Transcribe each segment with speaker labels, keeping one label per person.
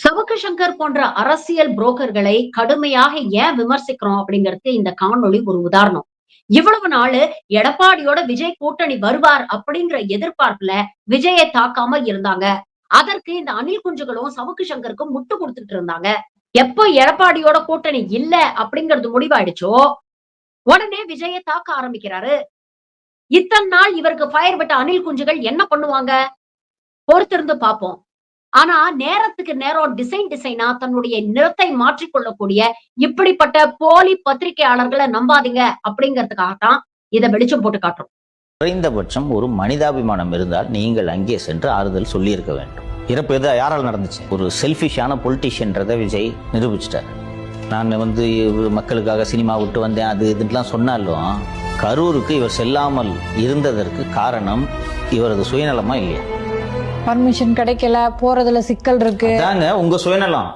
Speaker 1: சவுக்கு சங்கர் போன்ற அரசியல் புரோக்கர்களை கடுமையாக ஏன் விமர்சிக்கிறோம் அப்படிங்கிறதுக்கு இந்த காணொளி ஒரு உதாரணம். இவ்வளவு நாளு எடப்பாடியோட விஜய் கூட்டணி வருவார் அப்படிங்கிற எதிர்பார்ப்புல விஜயை தாக்காம இருந்தாங்க. அதற்கு இந்த அணில் குஞ்சுகளும் சவுக்கு சங்கருக்கும் முட்டு கொடுத்துட்டு இருந்தாங்க. எப்போ எடப்பாடியோட கூட்டணி இல்ல அப்படிங்கிறது முடிவாயிடுச்சோ உடனே விஜயை தாக்க ஆரம்பிக்கிறாரு. இத்தனை நாள் இவருக்கு ஃபயர் விட்ட அணில் குஞ்சுகள் என்ன பண்ணுவாங்க? பொறுத்திருந்து பார்ப்போம். ஆனா நேரத்துக்கு நேரம் டிசைனா தன்னுடைய நிறத்தை மாற்றிக்கொள்ளக்கூடிய இப்படிப்பட்ட போலி பத்திரிகையாளர்களை நம்பாதீங்க அப்படிங்கிறதுக்காகத்தான் இதை வெளிச்சம் போட்டு காட்டுறோம்.
Speaker 2: குறைந்தபட்சம் ஒரு மனிதாபிமானம் இருந்தால் நீங்கள் அங்கே சென்று ஆறுதல் சொல்லியிருக்க வேண்டும். இறப்பு எது யாரால் நடந்துச்சு? ஒரு செல்ஃபிஷான பொலிட்டிஷியன்றதை விஜய் நிரூபிச்சிட்டார். நான் மக்களுக்காக சினிமா விட்டு வந்தேன் அது இதுலாம் சொன்னாலும் கரூருக்கு இவர் செல்லாமல் இருந்ததற்கு காரணம் இவரது சுயநலமா இல்லையா?
Speaker 3: பர்மிஷன் கிடைக்கல, போறதுல சிக்கல் இருக்கு.
Speaker 2: அதாங்க உங்க சுயநலம்.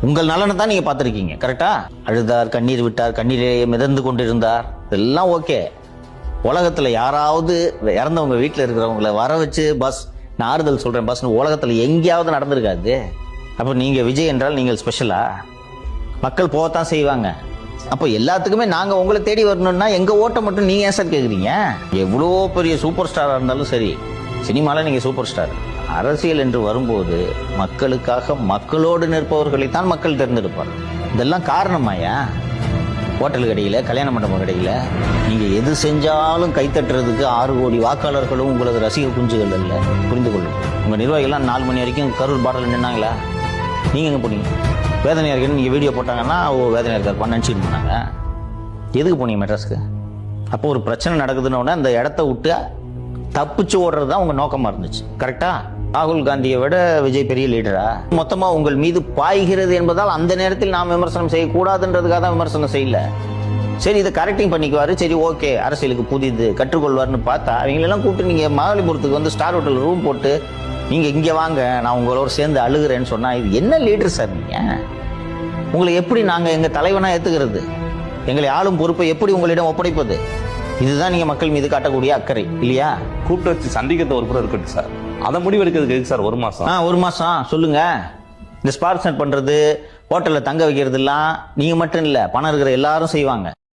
Speaker 2: உங்கள் நலனை தான் நீங்க பாத்திருக்கீங்க. கரெக்டா? அழுதார், கண்ணீர் விட்டார், கண்ணீரிலேயே மிதந்து கொண்டிருந்தார், இதெல்லாம் ஓகே. உலகத்துல யாராவது இறந்தவங்க வீட்டுல இருக்கிறவங்களை வர வச்சு பஸ் நான் ஆறுதல் சொல்றேன் பஸ் உலகத்துல எங்கேயாவது நடந்திருக்காது. அப்ப நீங்க விஜய் என்றால் நீங்கள் ஸ்பெஷலா? மக்கள் போகத்தான் செய்வாங்க. அப்போ எல்லாத்துக்குமே நாங்க உங்களை தேடி வரணும்னா எங்க ஓட்டை மட்டும் நீங்க ஏன் சார் கேக்குறீங்க? எவ்வளோ பெரிய சூப்பர் ஸ்டாரா இருந்தாலும் சரி, சினிமால நீங்க சூப்பர் ஸ்டார். அரசியல் என்று வரும்போது மக்களுக்காக மக்களோடு நிற்பவர்களைத்தான் மக்கள் தேர்ந்தெடுப்பார். இதெல்லாம் காரணமாயா? ஹோட்டல் கடையில, கல்யாண மண்டபம் கடையில நீங்க எது செஞ்சாலும் கைத்தட்டுறதுக்கு 6 கோடி வாக்காளர்களும் உங்களது ரசிக குஞ்சுகள் அல்ல. புரிந்து கொள்ளும். உங்க நிர்வாகிகள்லாம் 4 மணி வரைக்கும் கரூர் பாடல நின்னாங்களா? நீங்க எங்க போனீங்க? வேதனையா இருக்குன்னு நீங்க வீடியோ போட்டாங்கன்னா வேதனையா இருக்காரு நினைச்சிட்டு போனாங்க. எதுக்கு போனீங்க மெட்ராஸ்க்கு? அப்போ ஒரு பிரச்சனை நடக்குதுன்னு அந்த இடத்த விட்டு தப்பிச்சு ஓடுறது தான் உங்க நோக்கமா இருந்துச்சு. கரெக்டா? ராகுல் காந்தியை விட விஜய் பெரிய லீடரா? மொத்தமா உங்கள் மீது பாய்கிறது என்பதால் அந்த நேரத்தில் நாம் விமர்சனம் செய்யக்கூடாதுன்றதுக்காக தான் விமர்சனம் செய்யல. சரி, இதை கரெக்டிங் பண்ணிக்குவாரு, சரி ஓகே, அரசியலுக்கு புதிது கற்றுக்கொள்வார்னு பார்த்தா அவங்களெல்லாம் கூப்பிட்டு நீங்க மகாபலிபுரத்துக்கு வந்து ஸ்டார் ஹோட்டல் ரூம் போட்டு நீங்க இங்க வாங்க நான் உங்களோட சேர்ந்து அழுகிறேன்னு சொன்னா இது என்ன லீடர் சார்? நீங்க உங்களை எப்படி நாங்க எங்க தலைவனா ஏத்துக்கிறது? எங்களை ஆளும் பொறுப்பை எப்படி உங்களிடம் ஒப்படைப்பது? இதுதான் நீங்க மக்கள் மீது காட்டக்கூடிய அக்கறை இல்லையா?
Speaker 4: கூப்பிட்டு வச்சு சந்திக்கிறத ஒரு புறம் இருக்கட்டும் சார், அதை முடிவெடுக்கிறதுக்கு எதுக்கு சார் 1 மாசம்?
Speaker 2: 1 மாசம் சொல்லுங்க. இந்த ஸ்பான்சர் பண்றது, ஹோட்டல்ல தங்க வைக்கிறது எல்லாம் நீங்க மட்டும் இல்ல, பணம் இருக்கிற எல்லாரும் செய்வாங்க.